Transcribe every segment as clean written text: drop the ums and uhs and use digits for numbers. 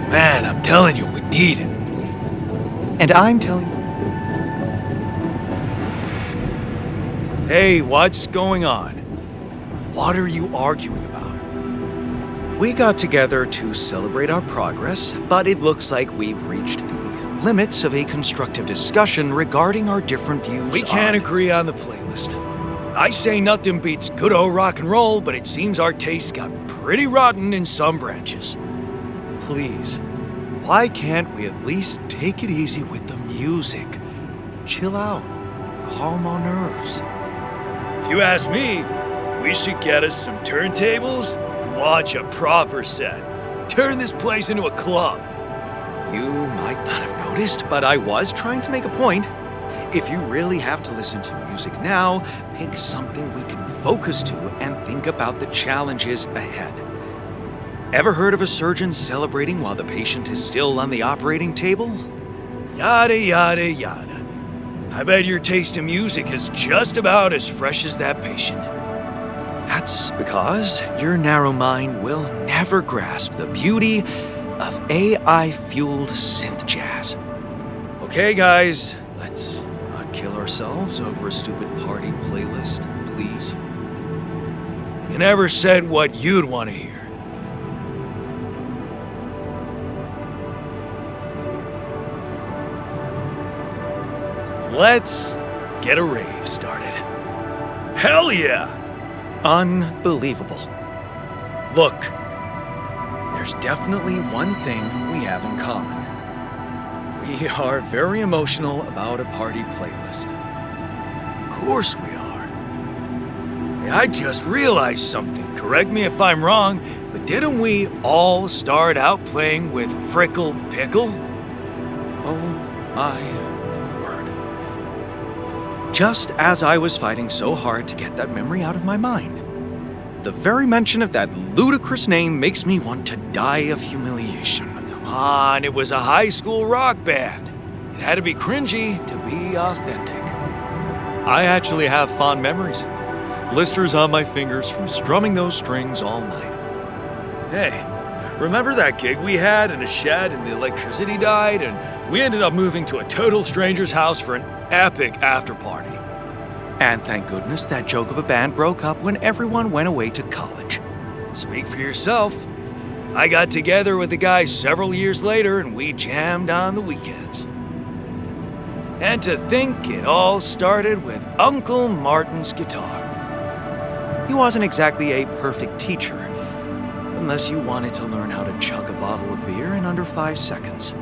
Man, I'm telling you, we need it. And I'm telling you. Hey, what's going on? What are you arguing about? We got together to celebrate our progress, but it looks like we've reached the limits of a constructive discussion regarding our different views. We can't agree on the playlist. I say nothing beats good old rock and roll, but it seems our tastes got pretty rotten in some branches. Please, why can't we at least take it easy with the music? Chill out, calm our nerves. If you ask me, we should get us some turntables and watch a proper set. Turn this place into a club. You might not have noticed, but I was trying to make a point. If you really have to listen to music now, pick something we can focus to and think about the challenges ahead. Ever heard of a surgeon celebrating while the patient is still on the operating table? Yada, yada, yada. I bet your taste in music is just about as fresh as that patient. That's because your narrow mind will never grasp the beauty of AI-fueled synth jazz. Okay, guys, let's not kill ourselves over a stupid party playlist, please. You never said what you'd want to hear. Let's get a rave started. Hell yeah! Unbelievable. Look, there's definitely one thing we have in common. We are very emotional about a party playlist. Of course we are. Hey, I just realized something. Correct me if I'm wrong, but didn't we all start out playing with Frickle Pickle? Oh my word. Just as I was fighting so hard to get that memory out of my mind, the very mention of that ludicrous name makes me want to die of humiliation. Come on, it was a high school rock band. It had to be cringy to be authentic. I actually have fond memories. Blisters on my fingers from strumming those strings all night. Hey, remember that gig we had in a shed and the electricity died and we ended up moving to a total stranger's house for an epic after party? And thank goodness that joke of a band broke up when everyone went away to college. Speak for yourself. I got together with the guys several years later and we jammed on the weekends. And to think it all started with Uncle Martin's guitar. He wasn't exactly a perfect teacher, unless you wanted to learn how to chug a bottle of beer in under 5 seconds.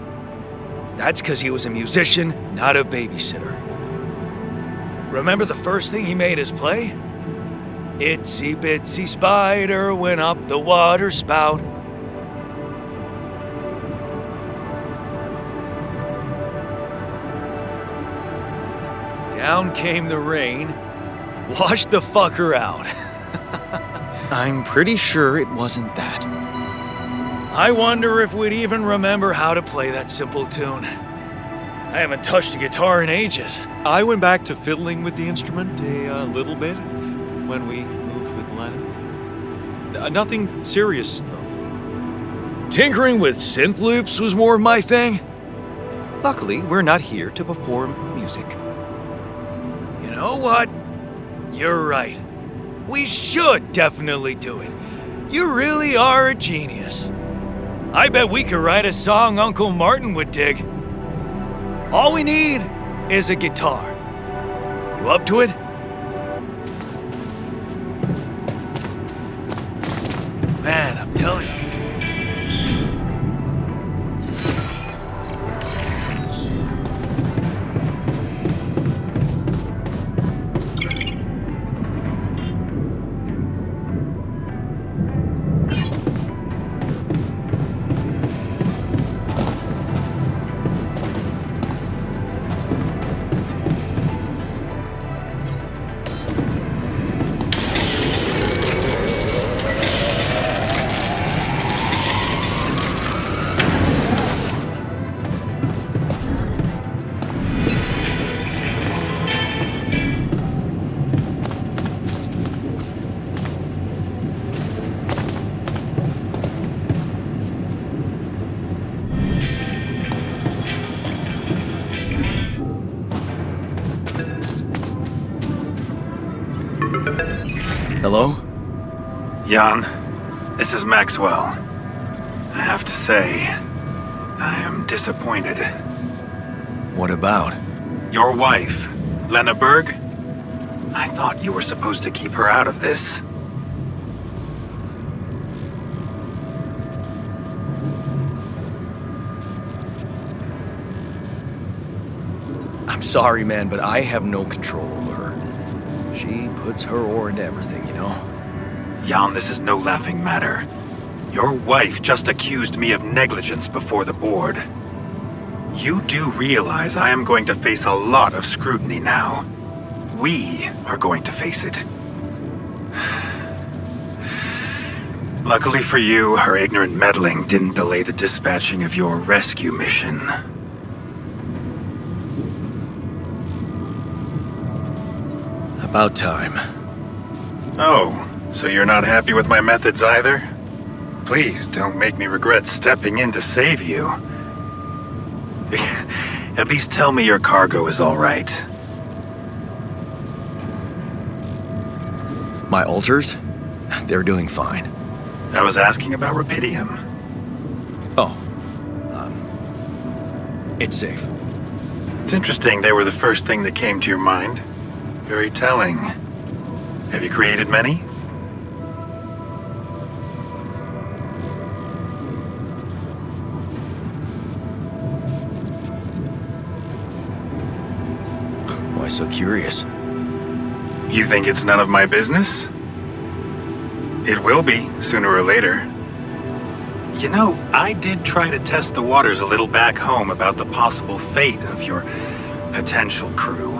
That's because he was a musician, not a babysitter. Remember the first thing he made us play? Itsy bitsy spider went up the water spout. Down came the rain, washed the fucker out. I'm pretty sure it wasn't that. I wonder if we'd even remember how to play that simple tune. I haven't touched a guitar in ages. I went back to fiddling with the instrument a little bit when we moved with Lennon. Nothing serious, though. Tinkering with synth loops was more of my thing. Luckily, we're not here to perform music. You know what? You're right. We should definitely do it. You really are a genius. I bet we could write a song Uncle Martin would dig. All we need is a guitar. You up to it? Man, I'm telling you. Hello? Jan, this is Maxwell. I have to say, I am disappointed. What about? Your wife, Lena Berg? I thought you were supposed to keep her out of this. I'm sorry, man, but I have no control over her. She puts her oar into everything, you know? Jan, this is no laughing matter. Your wife just accused me of negligence before the board. You do realize I am going to face a lot of scrutiny now. We are going to face it. Luckily for you, her ignorant meddling didn't delay the dispatching of your rescue mission. About time. Oh, so you're not happy with my methods either? Please don't make me regret stepping in to save you. At least tell me your cargo is all right. My altars? They're doing fine. I was asking about Rapidium. Oh. It's safe. It's interesting they were the first thing that came to your mind. Very telling. Have you created many? Why so curious? You think it's none of my business? It will be, sooner or later. You know, I did try to test the waters a little back home about the possible fate of your potential crew.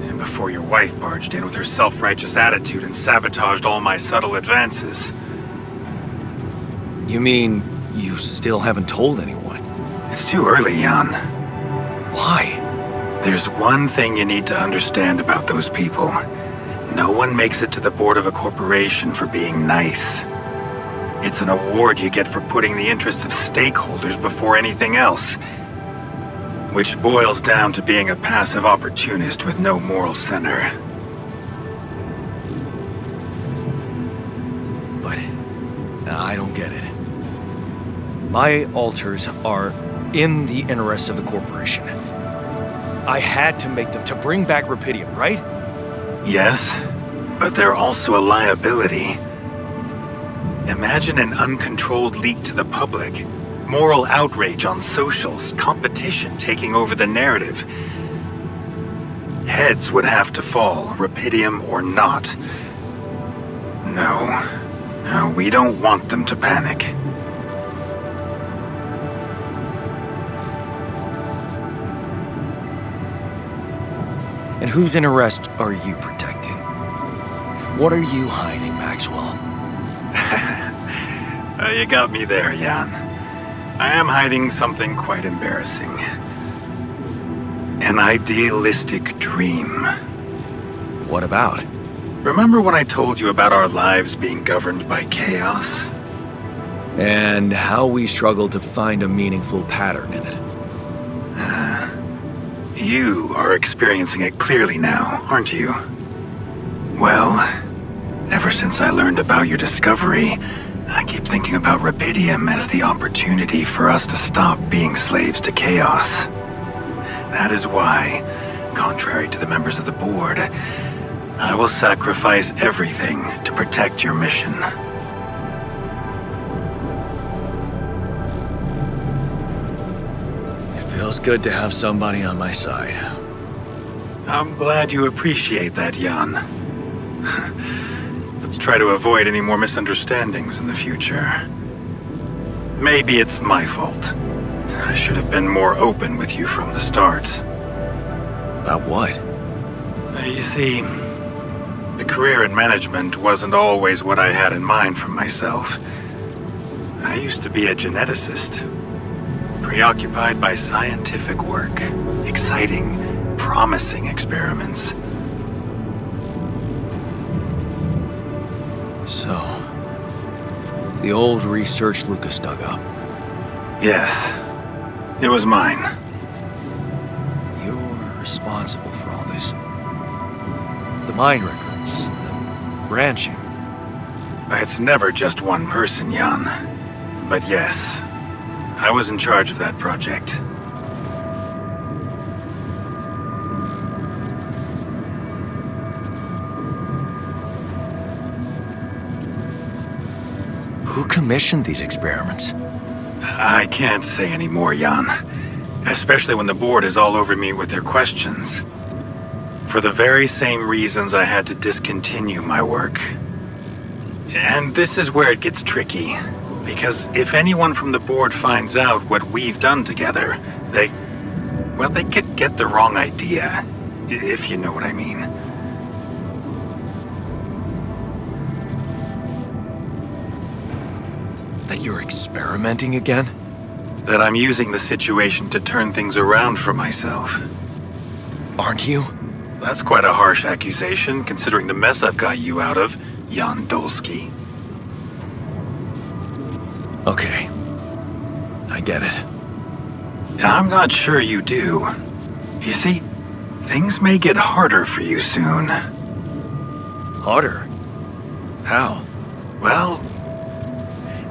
And before your wife barged in with her self-righteous attitude and sabotaged all my subtle advances. You mean you still haven't told anyone? It's too early, Jan. Why? There's one thing you need to understand about those people. No one makes it to the board of a corporation for being nice. It's an award you get for putting the interests of stakeholders before anything else. Which boils down to being a passive opportunist with no moral center. But I don't get it. My altars are in the interest of the corporation. I had to make them to bring back Rapidium, right? Yes, but they're also a liability. Imagine an uncontrolled leak to the public. Moral outrage on socials, competition taking over the narrative. Heads would have to fall, Rapidium or not. No, we don't want them to panic. And whose interest are you protecting? What are you hiding, Maxwell? You got me there, Jan. I am hiding something quite embarrassing. An idealistic dream. What about? Remember when I told you about our lives being governed by chaos? And how we struggle to find a meaningful pattern in it. You are experiencing it clearly now, aren't you? Well, ever since I learned about your discovery, I keep thinking about Rapidium as the opportunity for us to stop being slaves to chaos. That is why, contrary to the members of the board, I will sacrifice everything to protect your mission. It feels good to have somebody on my side. I'm glad you appreciate that, Jan. Let's try to avoid any more misunderstandings in the future. Maybe it's my fault. I should have been more open with you from the start. About what? You see, the career in management wasn't always what I had in mind for myself. I used to be a geneticist, preoccupied by scientific work, exciting, promising experiments. So, the old research Lucas dug up. Yes, it was mine. You're responsible for all this. The mine records, the branching. It's never just one person, Jan. But yes, I was in charge of that project. Who commissioned these experiments? I can't say any more, Jan. Especially when the board is all over me with their questions. For the very same reasons I had to discontinue my work. And this is where it gets tricky. Because if anyone from the board finds out what we've done together, they could get the wrong idea. If you know what I mean. That you're experimenting again? That I'm using the situation to turn things around for myself. Aren't you? That's quite a harsh accusation, considering the mess I've got you out of, Jan Dolsky. Okay. I get it. I'm not sure you do. You see, things may get harder for you soon. Harder? How? Well,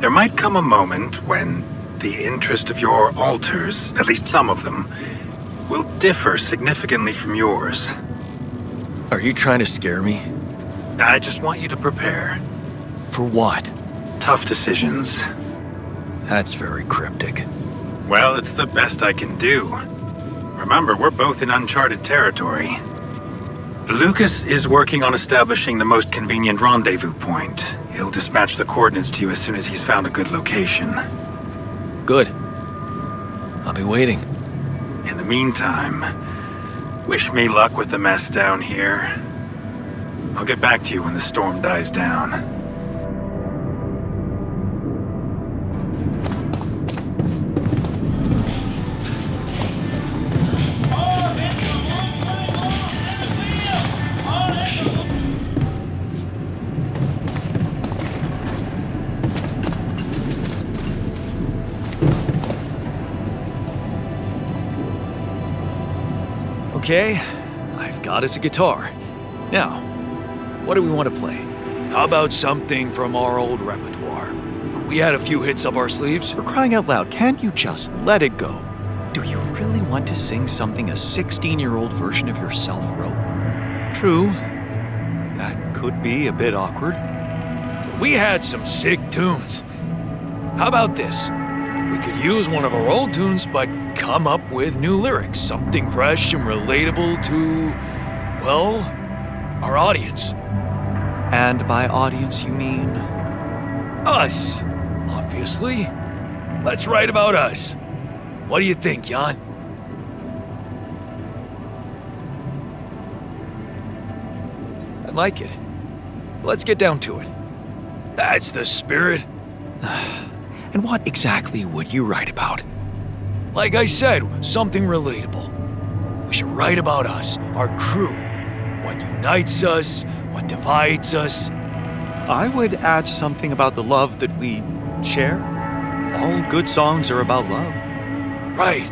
there might come a moment when the interest of your alters, at least some of them, will differ significantly from yours. Are you trying to scare me? I just want you to prepare. For what? Tough decisions. That's very cryptic. Well, it's the best I can do. Remember, we're both in uncharted territory. Lucas is working on establishing the most convenient rendezvous point. He'll dispatch the coordinates to you as soon as he's found a good location. Good. I'll be waiting. In the meantime, wish me luck with the mess down here. I'll get back to you when the storm dies down. Okay, I've got us a guitar. Now, what do we want to play? How about something from our old repertoire? We had a few hits up our sleeves. For crying out loud, can't you just let it go? Do you really want to sing something a 16-year-old version of yourself wrote? True. That could be a bit awkward. But we had some sick tunes. How about this? We could use one of our old tunes, but come up with new lyrics. Something fresh and relatable to, well, our audience. And by audience, you mean us, obviously. Let's write about us. What do you think, Jan? I like it. Let's get down to it. That's the spirit. And what exactly would you write about? Like I said, something relatable. We should write about us, our crew. What unites us, what divides us. I would add something about the love that we share. All good songs are about love. Right.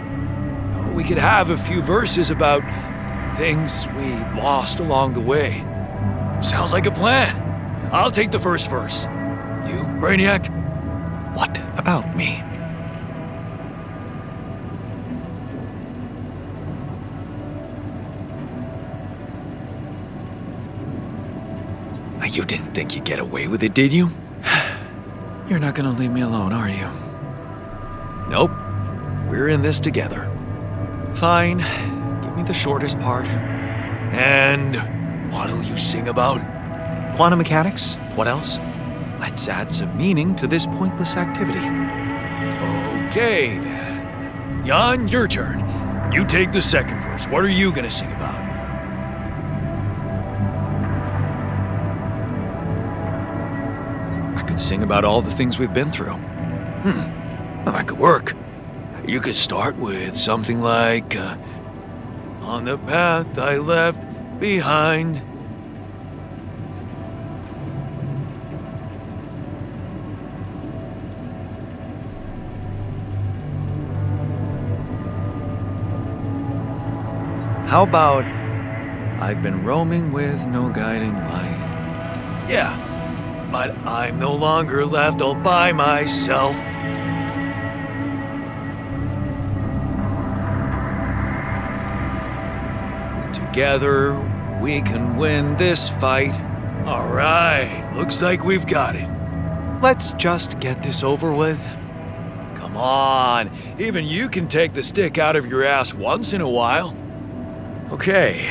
We could have a few verses about things we lost along the way. Sounds like a plan. I'll take the first verse. You, Brainiac? What about me? You didn't think you'd get away with it, did you? You're not gonna leave me alone, are you? Nope. We're in this together. Fine. Give me the shortest part. And what'll you sing about? Quantum mechanics? What else? Let's add some meaning to this pointless activity. Okay, then. Jan, your turn. You take the second verse. What are you gonna sing about? I could sing about all the things we've been through. Well, that could work. You could start with something like, on the path I left behind. How about, I've been roaming with no guiding light. Yeah, but I'm no longer left all by myself. Together, we can win this fight. All right, looks like we've got it. Let's just get this over with. Come on, even you can take the stick out of your ass once in a while. Okay,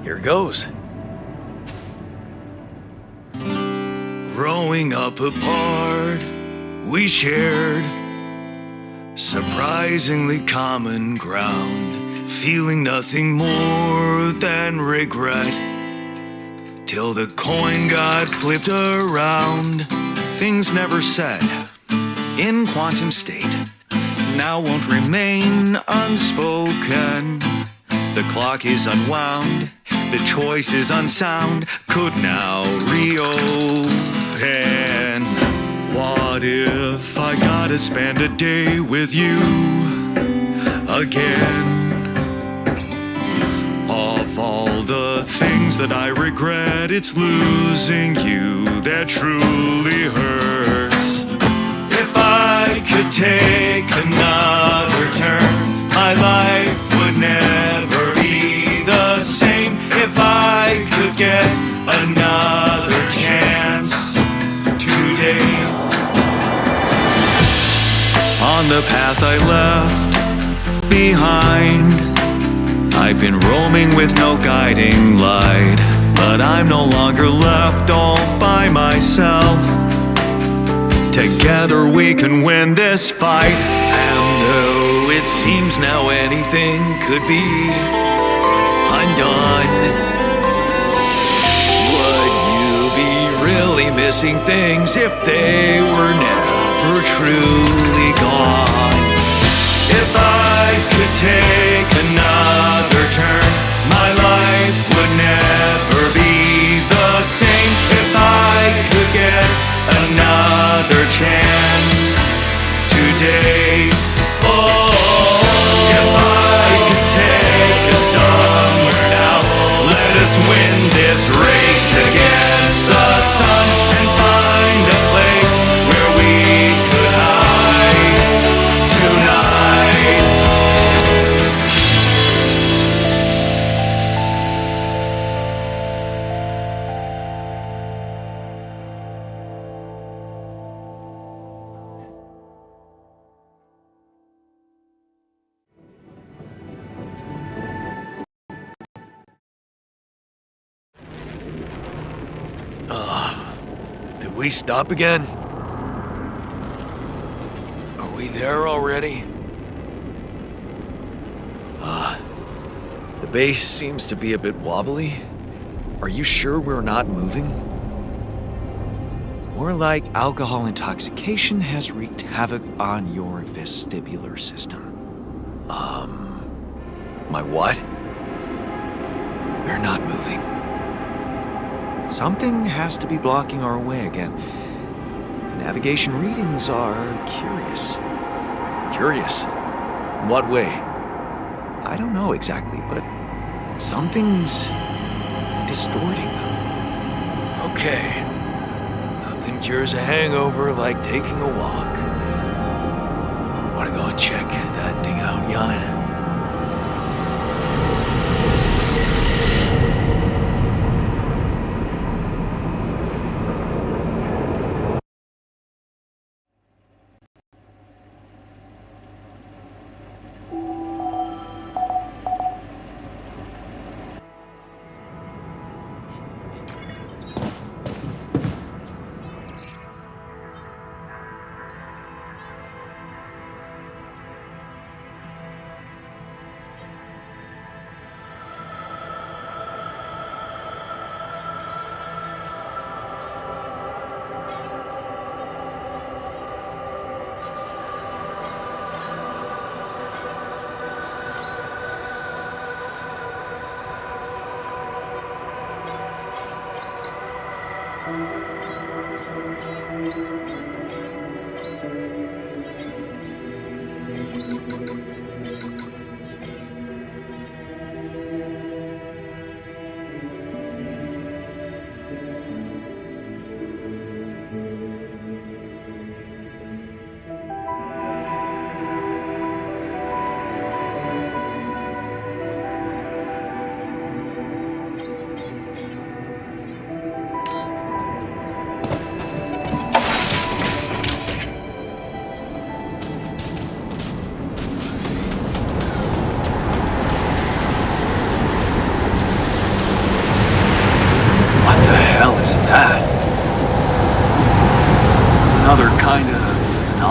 here goes. Growing up apart, we shared surprisingly common ground, feeling nothing more than regret. Till the coin got flipped around. Things never said in quantum state now won't remain unspoken. The clock is unwound, the choice is unsound, could now reopen. What if I gotta spend a day with you again? Of all the things that I regret, it's losing you that truly hurts. If I could take another turn, my life would never be the same. If I could get another chance today. On the path I left behind, I've been roaming with no guiding light, but I'm no longer left all by myself. Together we can win this fight, and though it seems now anything could be undone, would you be really missing things if they were never truly gone? If I could take another turn, my life would never be the same. If I could get another chance today, oh, if I could take us somewhere now, let us win this race against the sun and find a place where we could hide tonight. Did we stop again? Are we there already? The base seems to be a bit wobbly. Are you sure we're not moving? More like alcohol intoxication has wreaked havoc on your vestibular system. My what? We're not moving. Something has to be blocking our way again. The navigation readings are curious. Curious? In what way? I don't know exactly, but something's distorting them. Okay. Nothing cures a hangover like taking a walk. Wanna go and check that thing out, Jan?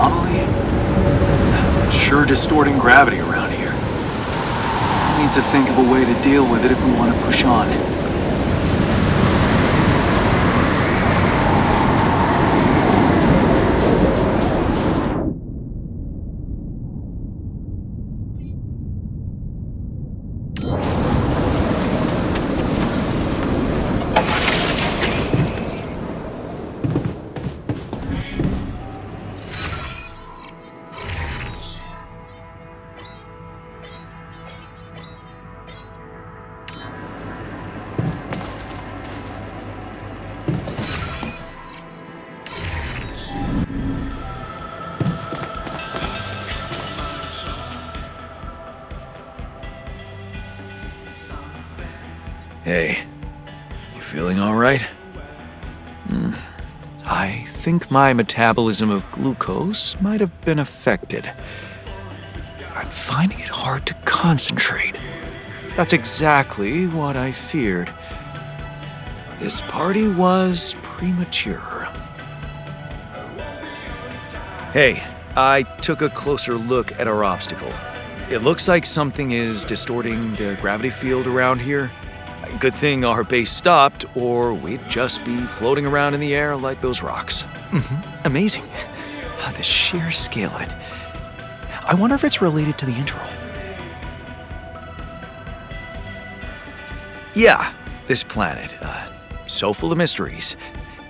anomaly? Sure distorting gravity around here. We need to think of a way to deal with it if we want to push on. Hey, you feeling all right? I think my metabolism of glucose might have been affected. I'm finding it hard to concentrate. That's exactly what I feared. This party was premature. Hey, I took a closer look at our obstacle. It looks like something is distorting the gravity field around here. Good thing our base stopped, or we'd just be floating around in the air like those rocks. Amazing. The sheer scale of it. I wonder if it's related to the interval. Yeah, this planet, so full of mysteries.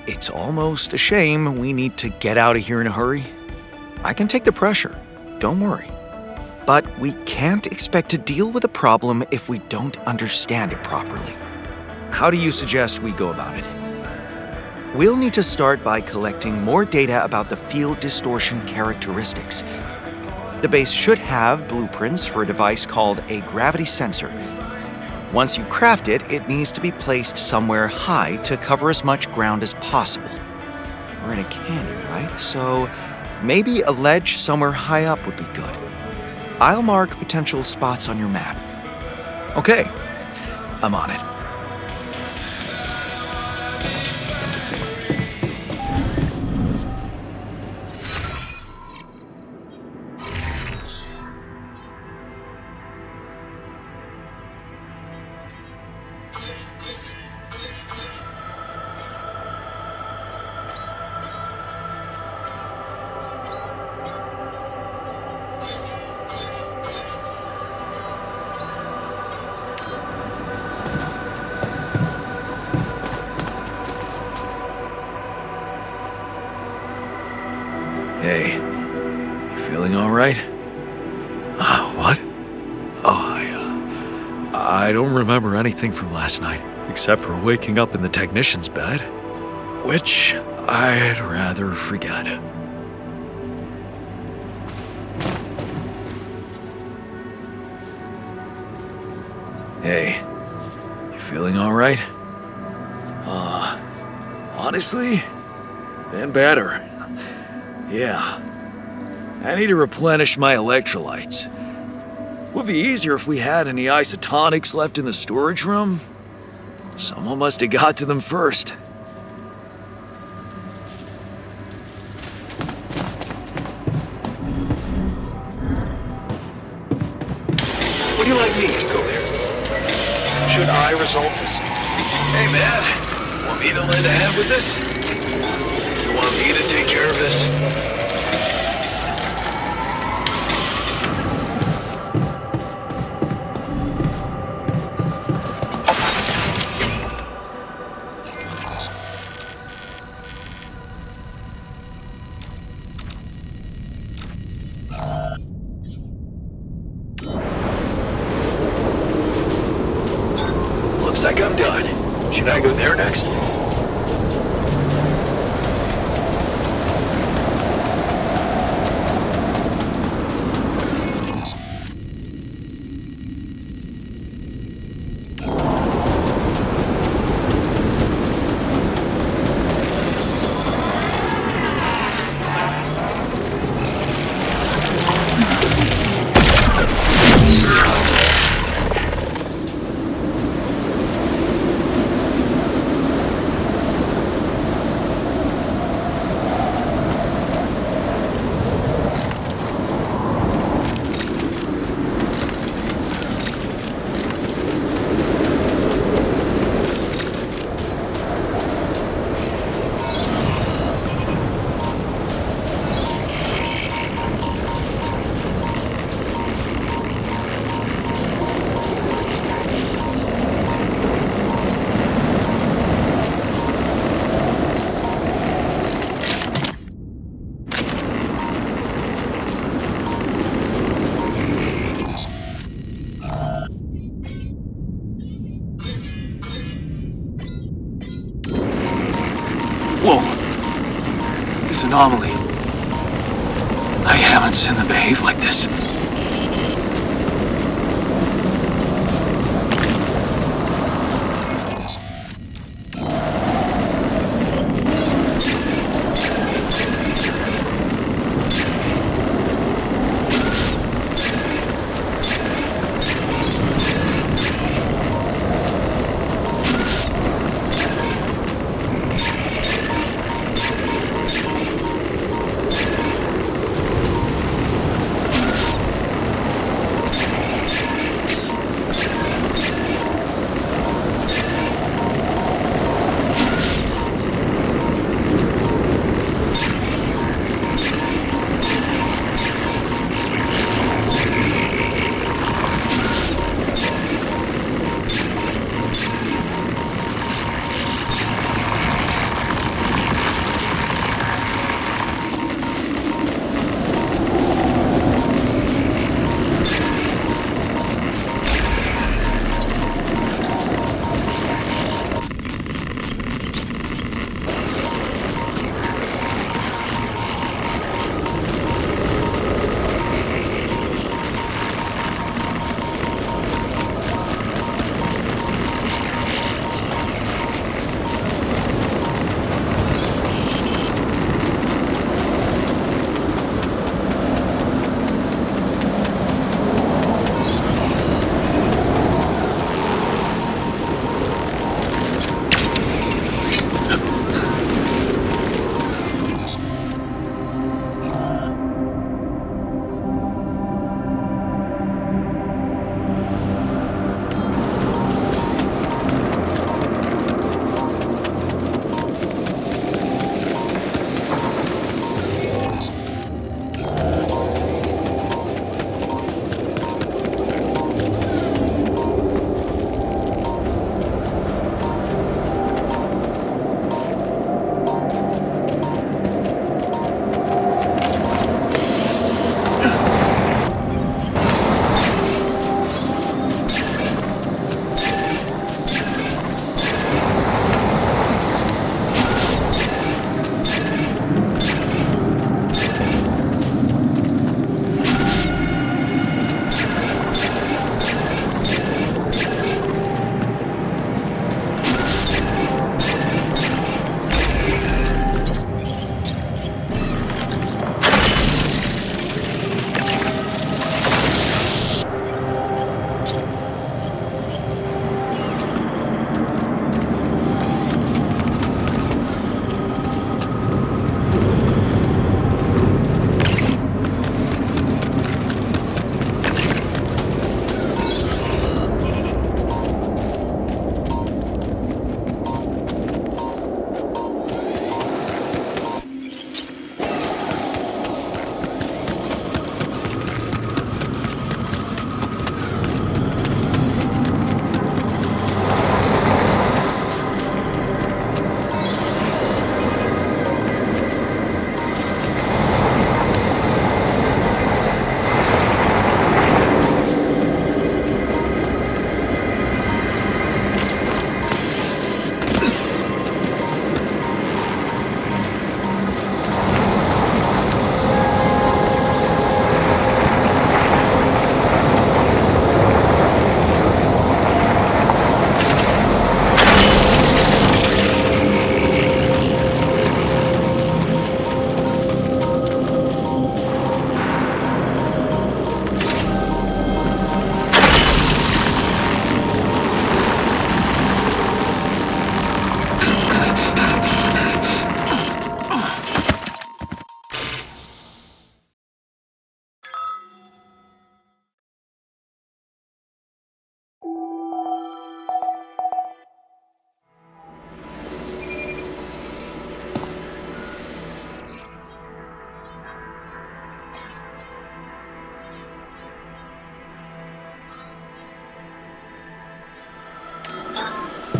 It's almost a shame we need to get out of here in a hurry. I can take the pressure, don't worry. But we can't expect to deal with a problem if we don't understand it properly. How do you suggest we go about it? We'll need to start by collecting more data about the field distortion characteristics. The base should have blueprints for a device called a gravity sensor. Once you craft it, it needs to be placed somewhere high to cover as much ground as possible. We're in a canyon, right? So maybe a ledge somewhere high up would be good. I'll mark potential spots on your map. Okay, I'm on it. Hey, you feeling all right? What? Oh, I don't remember anything from last night, except for waking up in the technician's bed, which I'd rather forget. Hey, you feeling all right? Honestly, been better. Yeah. I need to replenish my electrolytes. Would be easier if we had any isotonics left in the storage room. Someone must have got to them first. Would you like me to go there? Should I resolve this? Hey, man. Want me to lend a hand with this? You want me to take care of this? Looks like I'm done. Should I go there next? anomaly. I haven't seen them behave like this.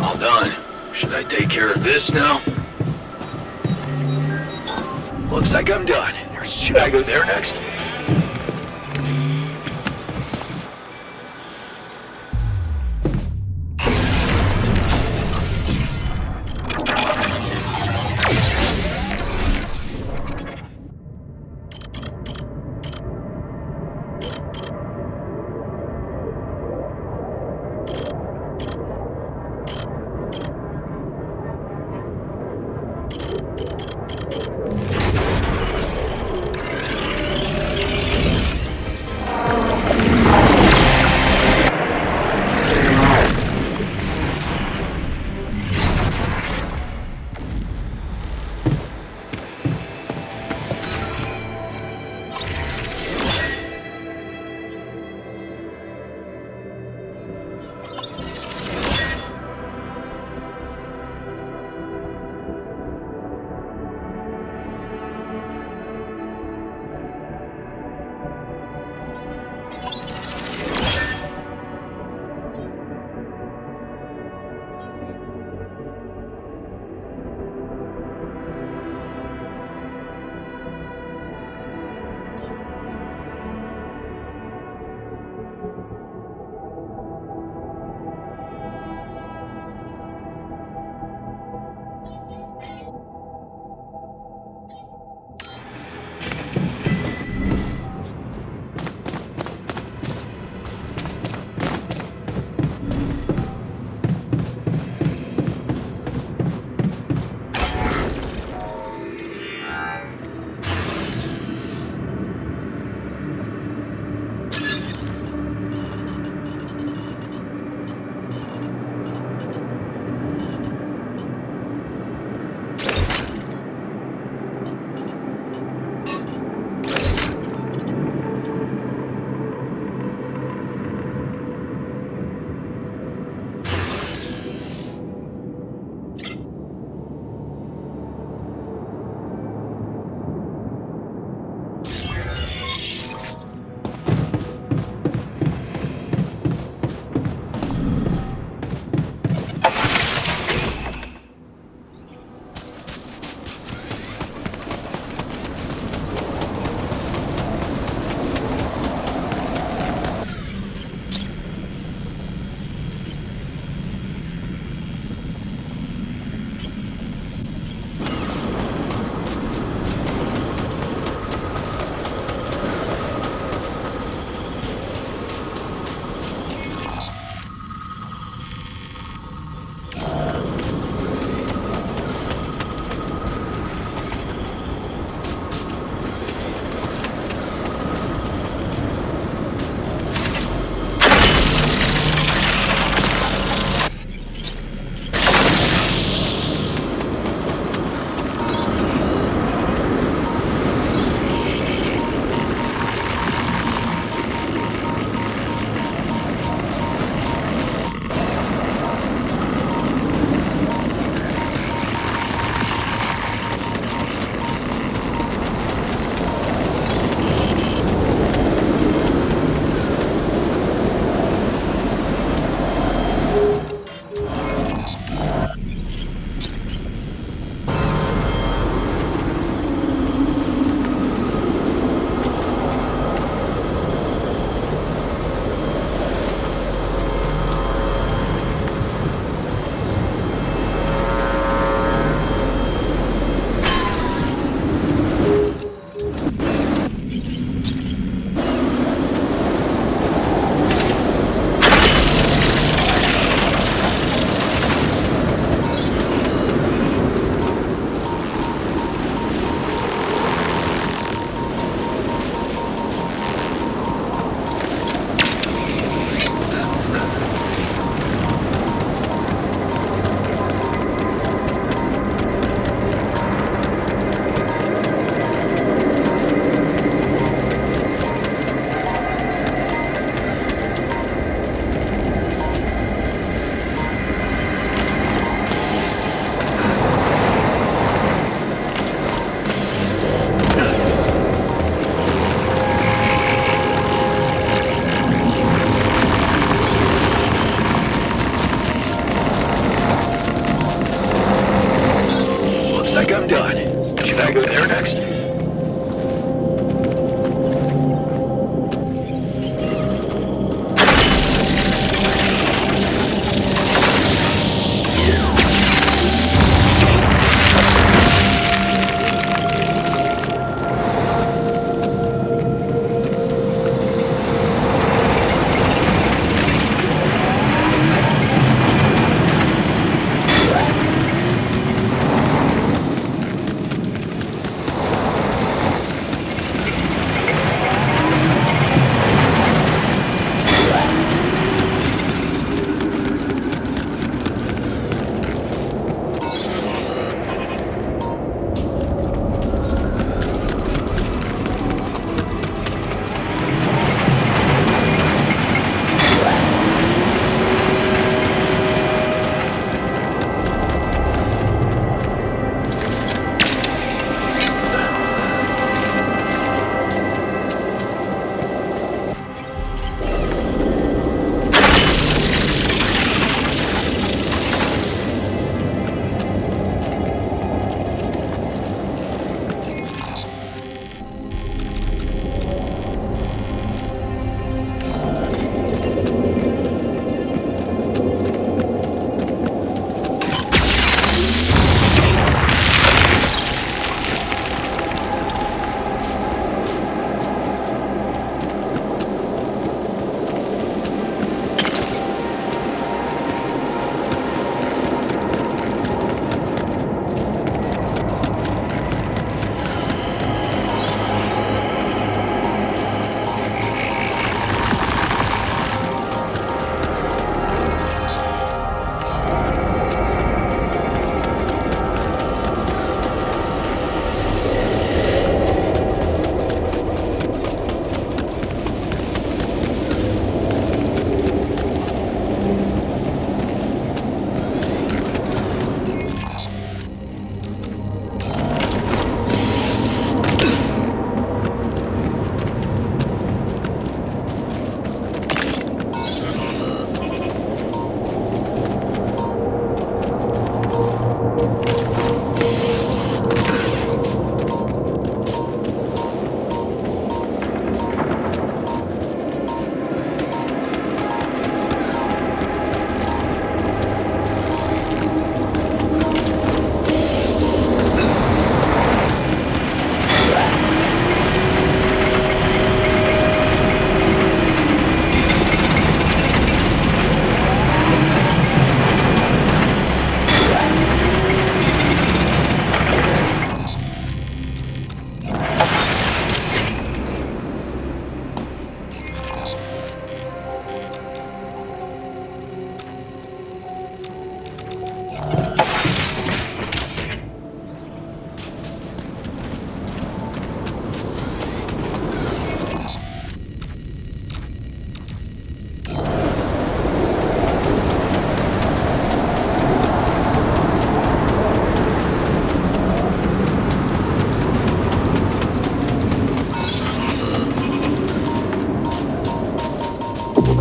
All done. Should I take care of this now? Looks like I'm done. Or should I go there next?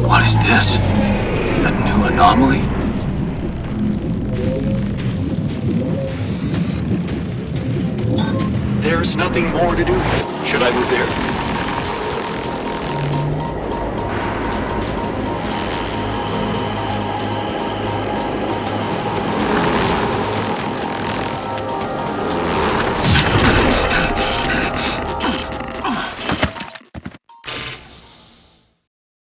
What is this? A new anomaly? There's nothing more to do here. Should I move there?